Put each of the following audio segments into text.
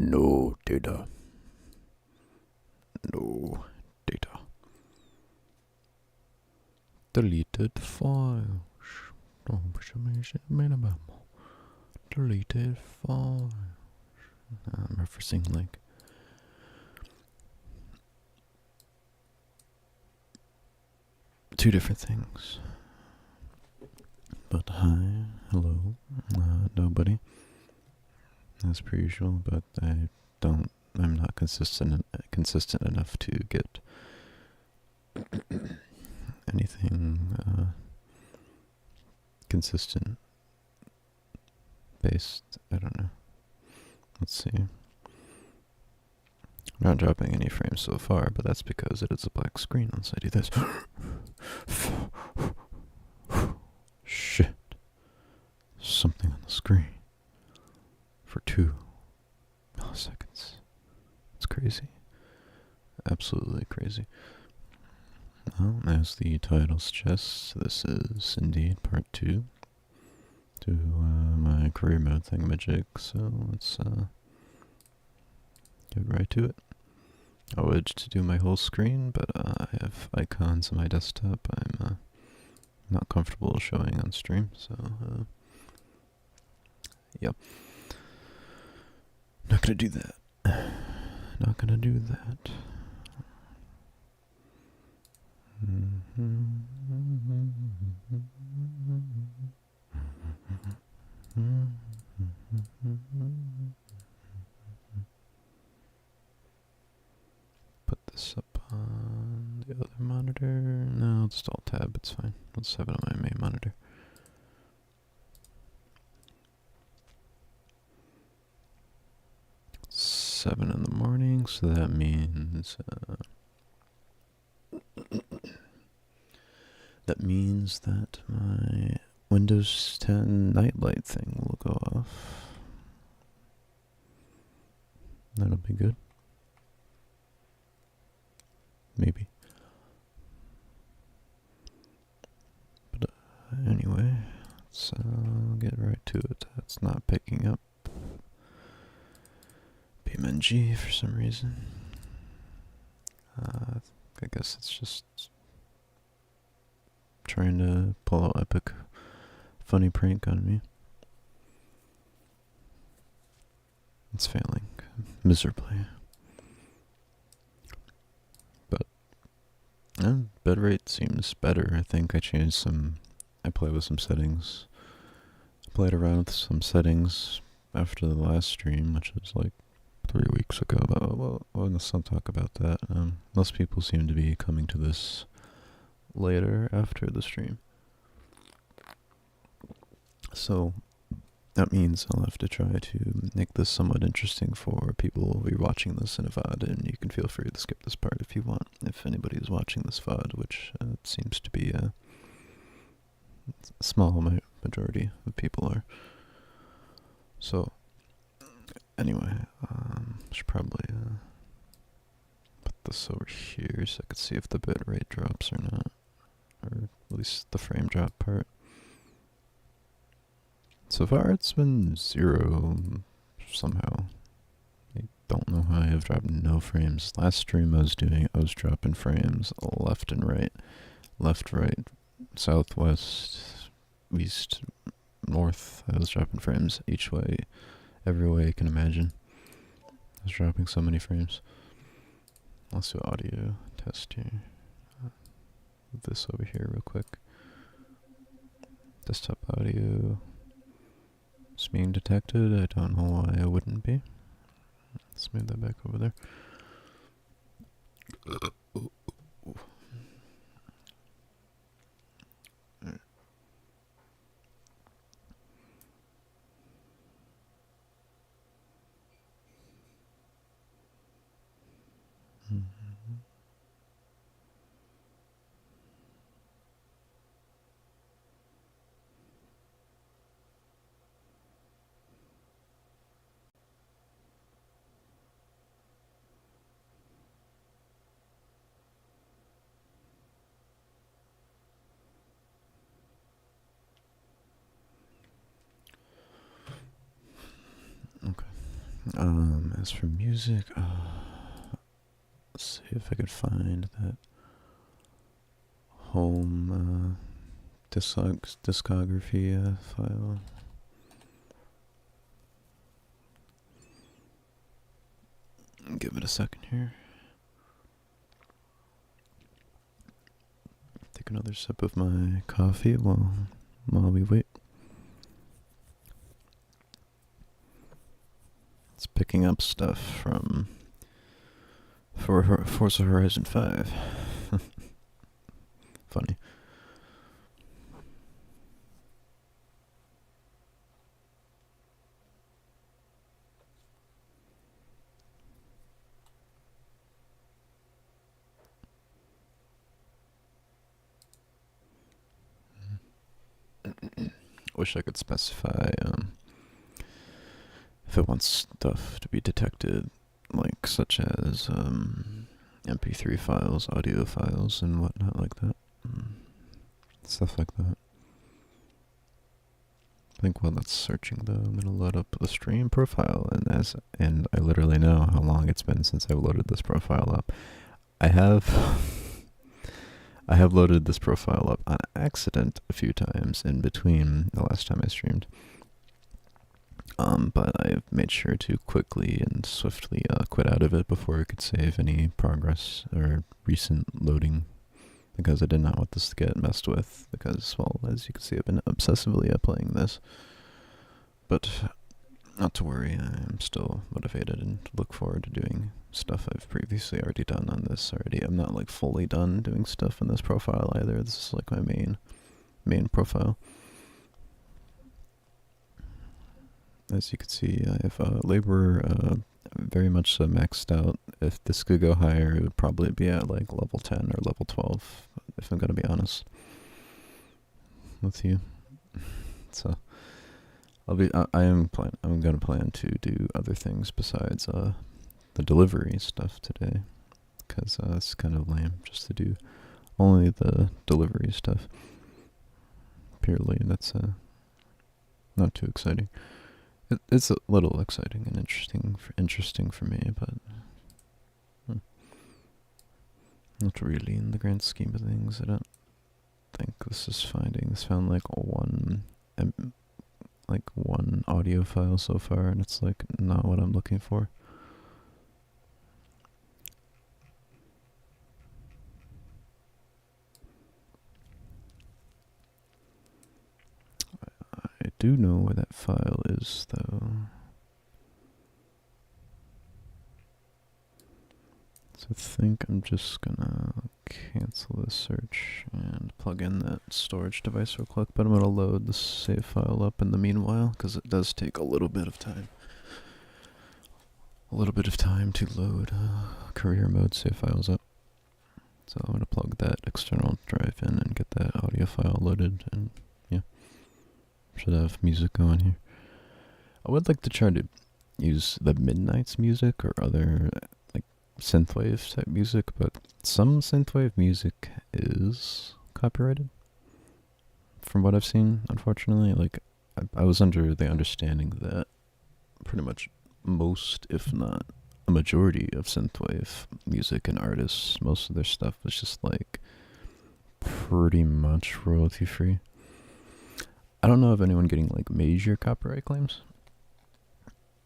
No data. No data. Deleted files. Deleted files. I'm referencing like two different things. But hi, hello, nobody. As per usual, but I'm not consistent enough to get anything consistent based. I don't know. Let's see. I'm not dropping any frames so far, but that's because it is a black screen once I do this. Shit. Something on the screen for 2 milliseconds. It's crazy. Absolutely crazy. Well, as the title suggests, this is indeed part 2 to my career mode thingamajig, so let's get right to it. I would to do my whole screen, but I have icons on my desktop I'm not comfortable showing on stream, so yep. Not gonna do that. Not gonna do that. Put this up on the other monitor. No, it's alt tab, it's fine. Let's have it on my main monitor. It's 7 in the morning, so that means that my Windows 10 nightlight thing will go off. That'll be good. Maybe. But anyway, let's get right to it. It's not picking up Beamng for some reason. I guess it's just trying to pull out epic funny prank on me. It's failing miserably. But bitrate seems better. I think I changed some. I played with some settings. Played around with some settings after the last stream, which was like 3 weeks ago. But well, let's not talk about that. Most people seem to be coming to this later after the stream. So that means I'll have to try to make this somewhat interesting for people who will be watching this in a VOD, and you can feel free to skip this part if you want, if anybody is watching this VOD, which seems to be a small majority of people are. So, anyway, should probably put this over here so I can see if the bitrate drops or not, or at least the frame drop part. So far it's been 0 somehow. I don't know how I have dropped no frames. Last stream I was dropping frames left and right. Left, right, southwest, east, north. I was dropping frames each way, every way you can imagine. I was dropping so many frames. Let's do audio test here. Move this over here real quick. Desktop audio. It's being detected. I don't know why it wouldn't be. Let's move that back over there. As for music, let's see if I could find that home discography file. Give it a second here. Take another sip of my coffee while we wait. It's picking up stuff from Forza Horizon 5. Funny. Wish I could specify if it wants stuff to be detected, like such as MP3 files, audio files, and whatnot like that. Stuff like that. I think while that's searching though, I'm gonna load up the stream profile, and I literally know how long it's been since I've loaded this profile up. I have loaded this profile up on accident a few times in between the last time I streamed. But I've made sure to quickly and swiftly quit out of it before I could save any progress or recent loading, because I did not want this to get messed with, because, well, as you can see, I've been obsessively playing this. But not to worry, I'm still motivated and look forward to doing stuff I've previously already done on this already. I'm not like fully done doing stuff in this profile either. This is like my main profile. As you can see, I have labor very much maxed out. If this could go higher, it would probably be at like level 10 or level 12, if I'm gonna be honest with you. So I'm gonna plan to do other things besides the delivery stuff today, because it's kind of lame just to do only the delivery stuff purely. That's not too exciting. It's a little exciting and interesting for me, but not really in the grand scheme of things. I don't think this found like one audio file so far, and it's like not what I'm looking for. I do know where that file is, though. So I think I'm just gonna cancel this search and plug in that storage device real quick, but I'm gonna load the save file up in the meanwhile, because it does take a little bit of time. To load career mode save files up. So I'm gonna plug that external drive in and get that audio file loaded, and yeah, should have music going here. I would like to try to use the Midnight's music or other like synthwave type music, but some synthwave music is copyrighted from what I've seen, unfortunately. Like I was under the understanding that pretty much most, if not a majority of synthwave music and artists, most of their stuff was just like pretty much royalty free. I don't know of anyone getting like major copyright claims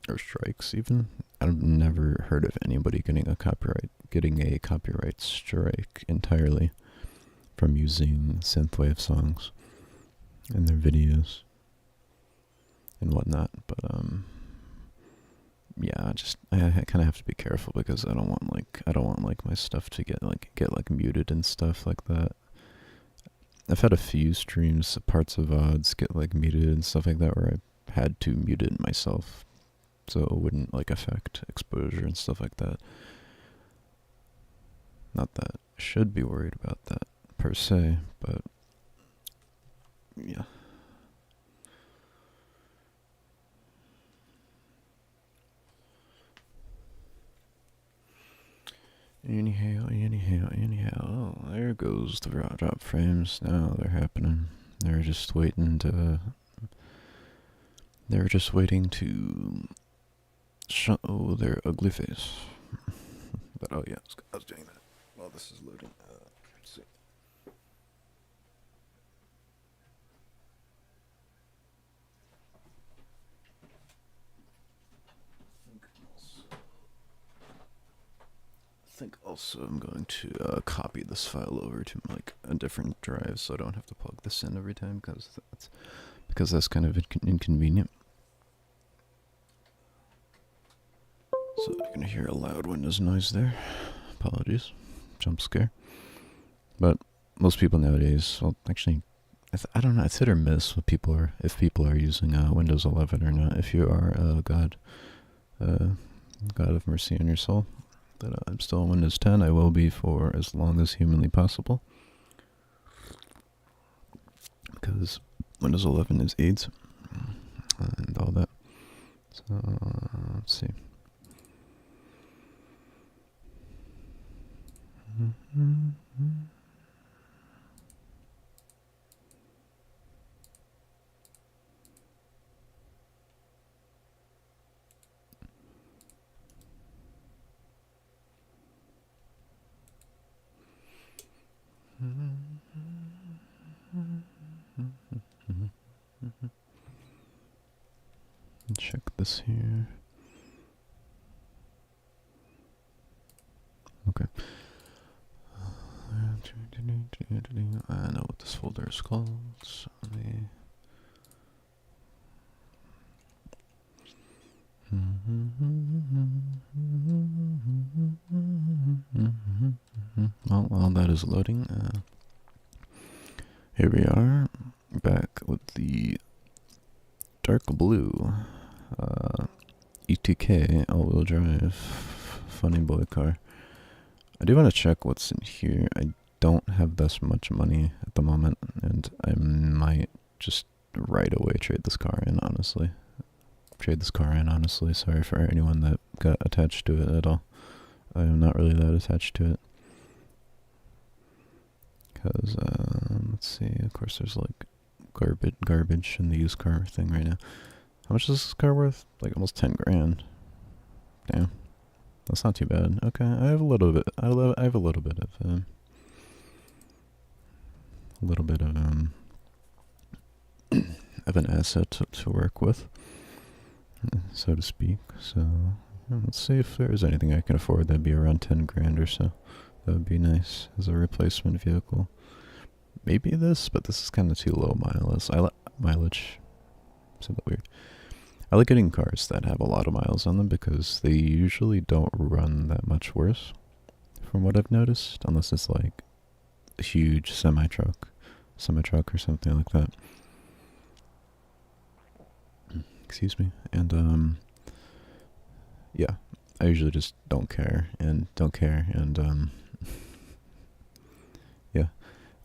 or strikes even. I've never heard of anybody getting a copyright strike entirely from using synthwave songs in their videos and whatnot. But yeah, I kind of have to be careful, because I don't want my stuff to get muted and stuff like that. I've had a few streams, parts of VODs get like muted and stuff like that, where I had to mute it myself so it wouldn't like affect exposure and stuff like that. Not that I should be worried about that per se, but yeah. Anyhow, oh, there goes the raw drop frames. Now they're happening. They're just waiting to show their ugly face. But oh yeah, I was doing that while this is loading. Let's see. I think also I'm going to copy this file over to like a different drive, so I don't have to plug this in every time because that's kind of inconvenient. So you're gonna hear a loud Windows noise there. Apologies, jump scare. But most people nowadays, well, actually, I don't know. It's hit or miss with if people are using Windows 11 or not. If you are, God of mercy on your soul. But I'm still on Windows 10. I will be for as long as humanly possible. Because Windows 11 is AIDS and all that. So, let's see. Check this here. Okay. I know what this folder is called. So well, while that is loading, here we are, back with the dark blue ETK all-wheel drive funny boy car. I do want to check what's in here. I don't have this much money at the moment, and I might just right away trade this car in, honestly. Sorry for anyone that got attached to it at all. I am not really that attached to it. Because, let's see, of course there's like garbage in the used car thing right now. How much is this car worth? Like almost 10 grand. Damn. That's not too bad. Okay, I have a little bit. I have a little bit of an asset to work with, so to speak. So let's see if there's anything I can afford that'd be around 10 grand or so. That would be nice as a replacement vehicle. Maybe this, but this is kind of too low mileage. So that weird. I like getting cars that have a lot of miles on them because they usually don't run that much worse, from what I've noticed, unless it's like a huge semi-truck or something like that. Excuse me. And yeah, I usually just don't care, and yeah.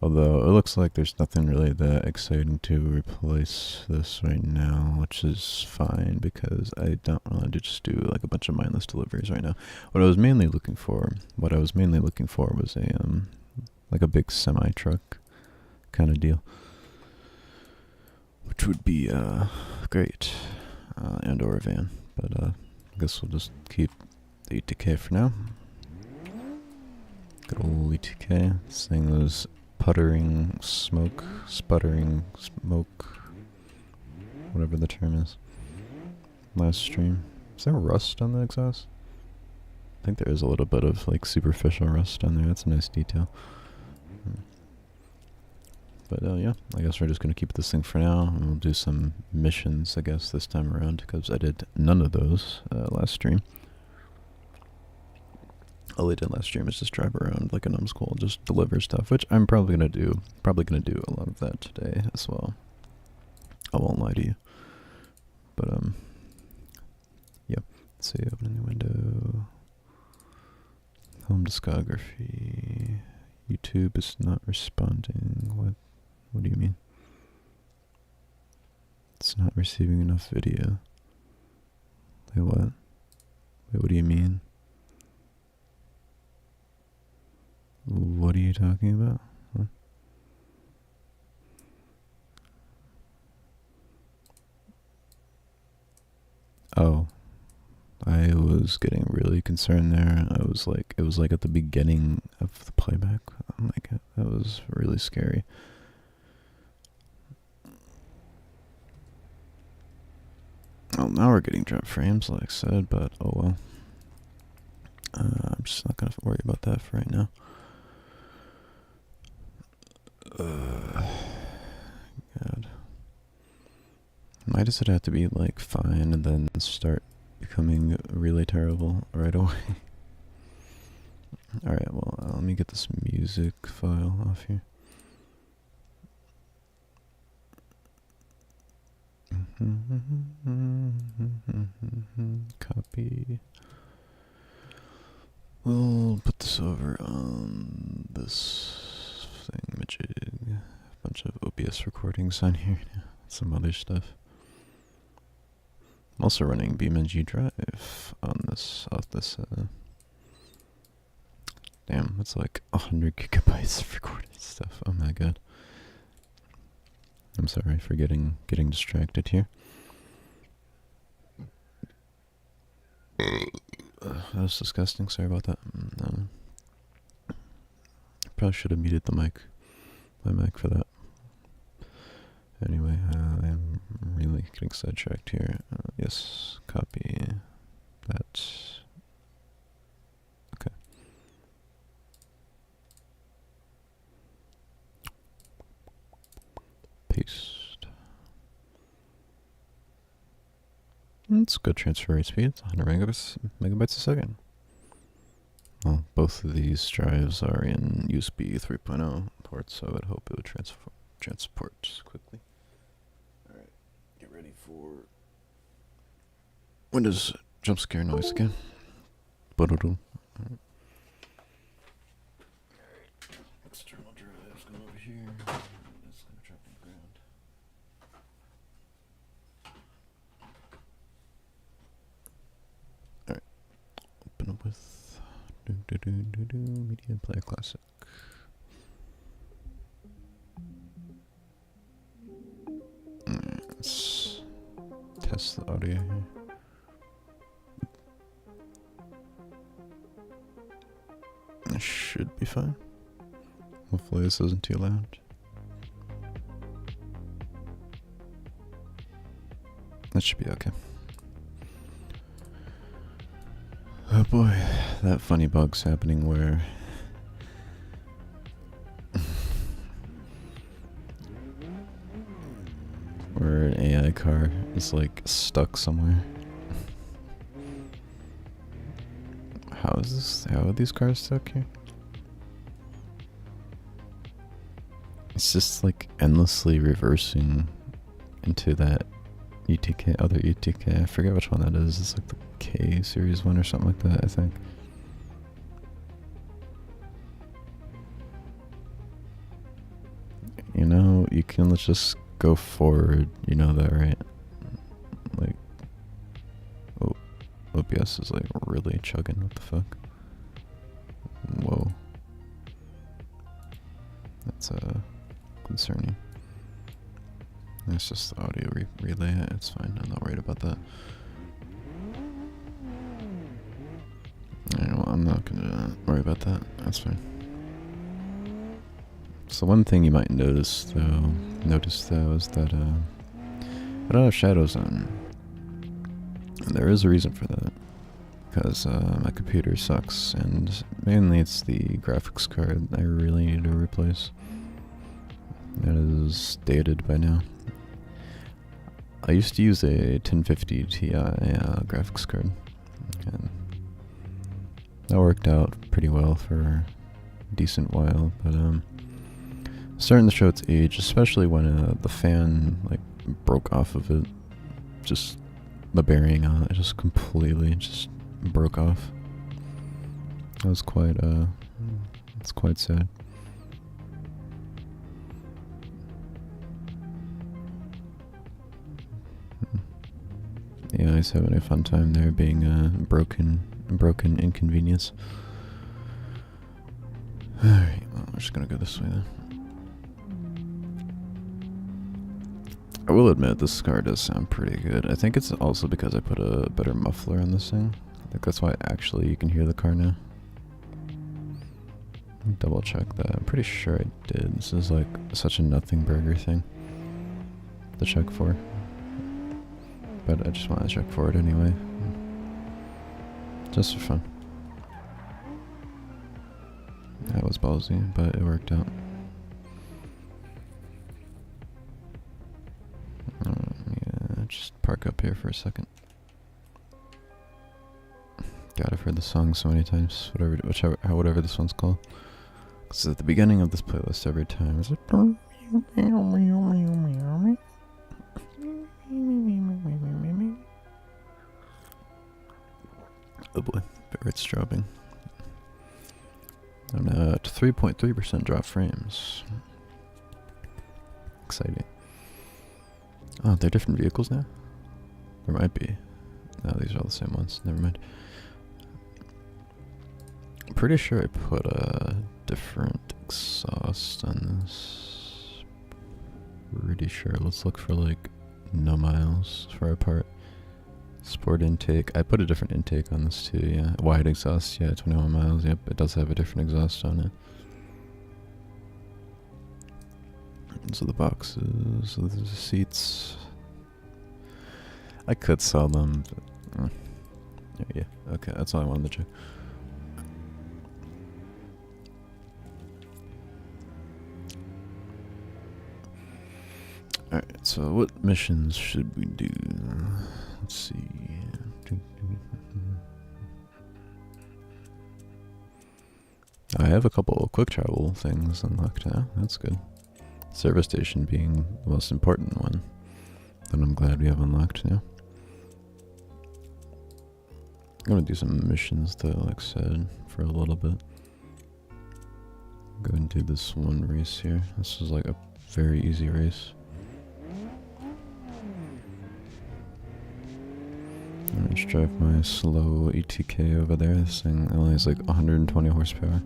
Although it looks like there's nothing really that exciting to replace this right now, which is fine because I don't want to just do like a bunch of mindless deliveries right now. What I was mainly looking for was a like a big semi truck kind of deal, which would be great, and or a van. But I guess we'll just keep the ETK for now. Good old ETK. This thing was sputtering smoke, whatever the term is. Last stream. Is there rust on the exhaust? I think there is a little bit of like superficial rust on there. That's a nice detail. But yeah, I guess we're just going to keep this thing for now, and we'll do some missions, I guess, this time around, because I did none of those last stream. All I did last stream is just drive around like a numbskull, just deliver stuff, which I'm probably gonna do. Probably gonna do a lot of that today as well. I won't lie to you. But yeah. Let's see, open a new window. Home discography. YouTube is not responding. What do you mean? It's not receiving enough video. Wait, what? Wait, what do you mean? What are you talking about? Huh? Oh, I was getting really concerned there. It was like at the beginning of the playback. Oh my god, that was really scary. Well, now we're getting drop frames, like I said, but oh well. I'm just not gonna worry about that for right now. God. Why does it have to be like fine and then start becoming really terrible right away? Alright, well, let me get this music file off here. Copy. We'll put this over on this thingamajig. A bunch of OBS recordings on here. Some other stuff. I'm also running Beamng Drive on this, damn, that's like 100 gigabytes of recorded stuff. Oh my god. I'm sorry for getting distracted here. That was disgusting. Sorry about that. Probably should have muted my mic for that. Anyway, I'm really getting sidetracked here. Yes, copy that. Okay. Paste. It's good transfer rate speed. It's 100 megabytes a second. Well, both of these drives are in USB 3.0 ports, so I would hope it would transport quickly. Alright, get ready for Windows jump scare noise again. Alright. External drives going over here. That's gonna drop on the ground. Alright. Open up with Media Player Classic. Let's test the audio here. It should be fine. Hopefully this isn't too loud. That should be okay. Oh boy, that funny bug's happening where an AI car is like stuck somewhere. How are these cars stuck here? It's just like endlessly reversing into that other ETK. I forget which one that is. It's like the K series one or something like that, I think. You know, you can just go forward, you know that, right? Like, oh, OBS is like really chugging, what the fuck? Whoa. That's concerning. It's just the audio relay, it's fine, I'm not worried about that. Alright, well, I'm not gonna worry about that, that's fine. So one thing you might notice though is that I don't have shadows on. And there is a reason for that. Because my computer sucks, and mainly it's the graphics card I really need to replace. That is dated by now. I used to use a 1050 Ti graphics card, and that worked out pretty well for a decent while, but starting to show its age, especially when the fan like broke off of it. Just the bearing on it just completely just broke off. That was quite it's quite sad. Yeah, I was having a fun time there, being a broken inconvenience. Alright, well, we're just gonna go this way then. I will admit this car does sound pretty good. I think it's also because I put a better muffler on this thing. think that's why actually you can hear the car now. Double check that. I'm pretty sure I did. This is like such a nothing burger thing to check for. But I just want to check for it anyway. Just for fun. That was ballsy, but it worked out. Yeah, just park up here for a second. God, I've heard the song so many times. Whatever this one's called. It's at the beginning of this playlist every time. Is it? Oh boy, favorite's dropping. I'm at 3.3% drop frames. Exciting. Oh, they're different vehicles now? There might be. No, these are all the same ones. Never mind. I'm pretty sure I put a different exhaust on this. Pretty sure. Let's look for like no miles for our part. Sport intake. I put a different intake on this too, yeah. Wide exhaust, yeah, 21 miles. Yep, it does have a different exhaust on it. So the boxes, so there's the seats. I could sell them, but yeah, okay, that's all I wanted to check. Alright, so what missions should we do? Let's see. I have a couple of quick travel things unlocked now. That's good. Service station being the most important one that I'm glad we have unlocked now. I'm gonna do some missions though, like I said, for a little bit. Go and do this one race here. This is like a very easy race. Let's drive my slow ATK over there. This thing only has like 120 horsepower.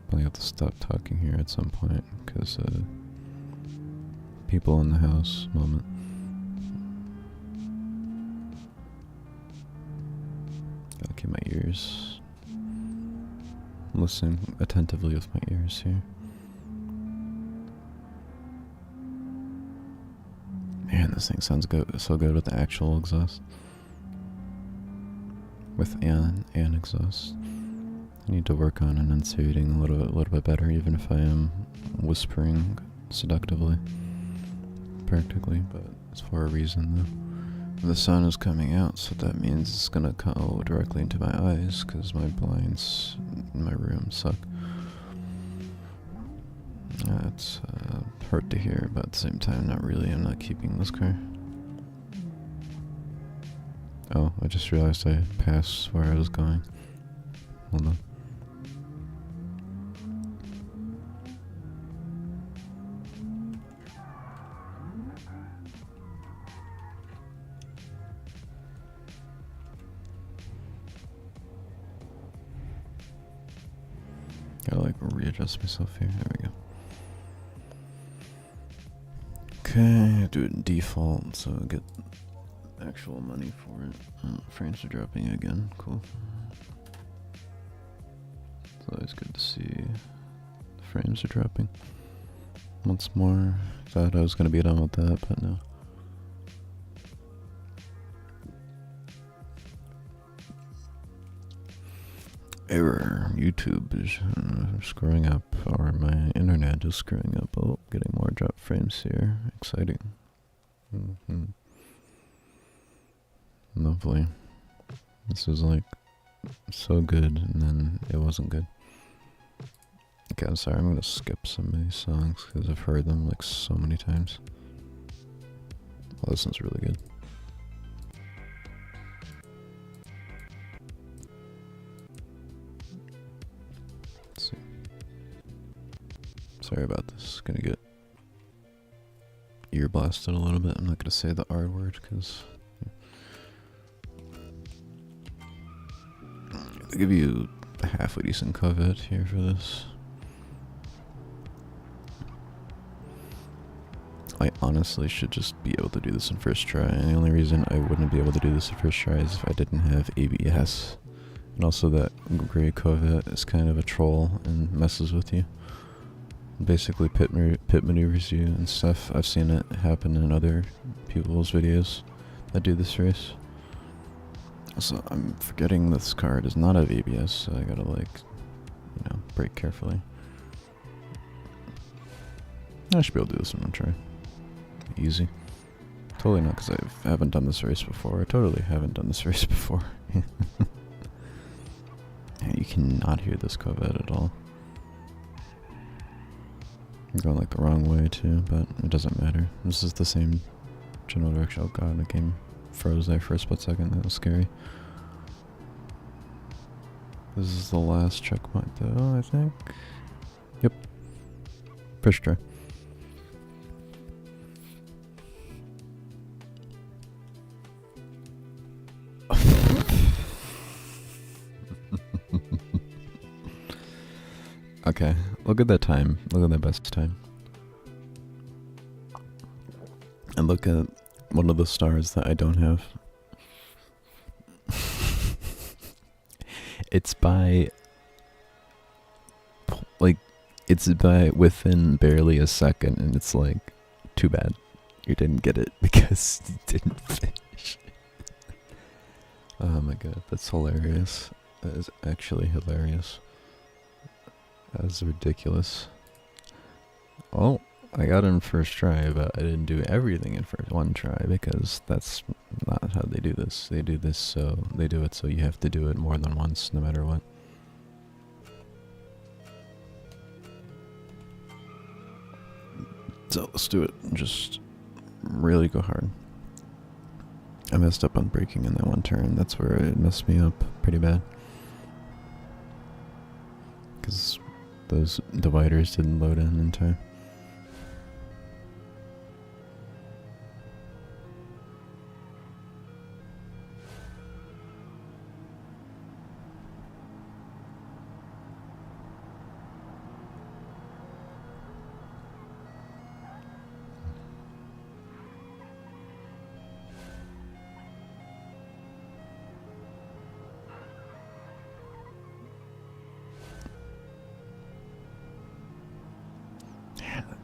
Probably have to stop talking here at some point because people in the house moment. Gotta keep my ears. Listen attentively with my ears here. Man, this thing sounds good, so good with the actual exhaust. With an exhaust. I need to work on enunciating a little bit better, even if I am whispering seductively, practically, but it's for a reason though. The sun is coming out, so that means it's gonna go directly into my eyes, because my blinds in my room suck. It's hurt to hear, but at the same time, not really. I'm not keeping this car. Oh, I just realized I passed where I was going. Hold on. Gotta like readjust myself here. There we go. Okay, do it in default so I get actual money for it. Frames are dropping again. Cool. It's always good to see the frames are dropping. Once more. Thought I was gonna be done with that, but no. Error. YouTube is screwing up, or my internet is screwing up. Oh, getting more drop frames here. Exciting. Lovely. This is like so good, and then it wasn't good. Okay, I'm sorry. I'm gonna skip some of these songs because I've heard them like so many times. Well, this one's really good. Sorry about this. Gonna get ear blasted a little bit. I'm not gonna say the R word because I'll give you a halfway decent covet here for this. I honestly should just be able to do this in first try, and the only reason I wouldn't be able to do this in first try is if I didn't have ABS. And also that gray Corvette is kind of a troll and messes with you. Basically pit maneuvers you and stuff. I've seen it happen in other people's videos that do this race. So I'm forgetting this car does not have ABS, so I gotta brake carefully. I should be able to do this in one try. Easy. Totally not because I haven't done this race before. I totally haven't done this race before. Yeah, you cannot hear this Corvette at all. I'm going like the wrong way too, but it doesn't matter. This is the same general direction. Oh god, the game froze there for a split second. That was scary. This is the last checkpoint though, I think. Yep. First try. Okay, look at that time. Look at that best time. And look at one of the stars that I don't have. It's by within barely a second, and it's like, too bad you didn't get it because you didn't finish. Oh my god, that's hilarious. That is actually hilarious. That is ridiculous. Oh, I got it in first try, but I didn't do everything in one try because that's not how they do this. They do it so you have to do it more than once, no matter what. So let's do it. Just really go hard. I messed up on braking in that one turn. That's where it messed me up pretty bad. Because those dividers didn't load in time.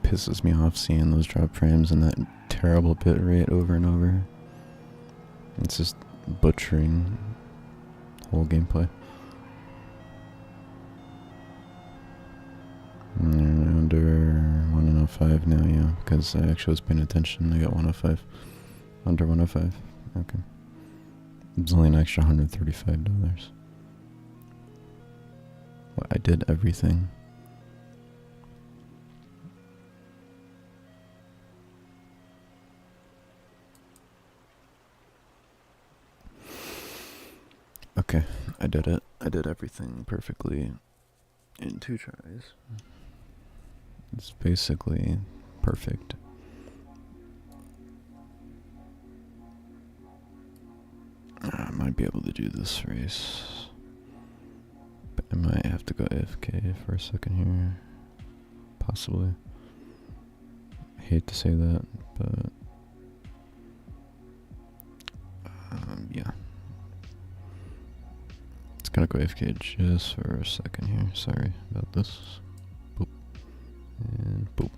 Pisses me off seeing those drop frames and that terrible bit rate over and over. It's just butchering the whole gameplay. Under 105 now, yeah, because I actually was paying attention. I got 105. Under 105. Okay. It's only an extra $135. Well, I did everything. Okay, I did it. I did everything perfectly in 2 tries. It's basically perfect. I might be able to do this race, but I might have to go AFK for a second here. Possibly. I hate to say that, but yeah. Gonna go AFK just for a second here. Sorry about this. Boop. And boop.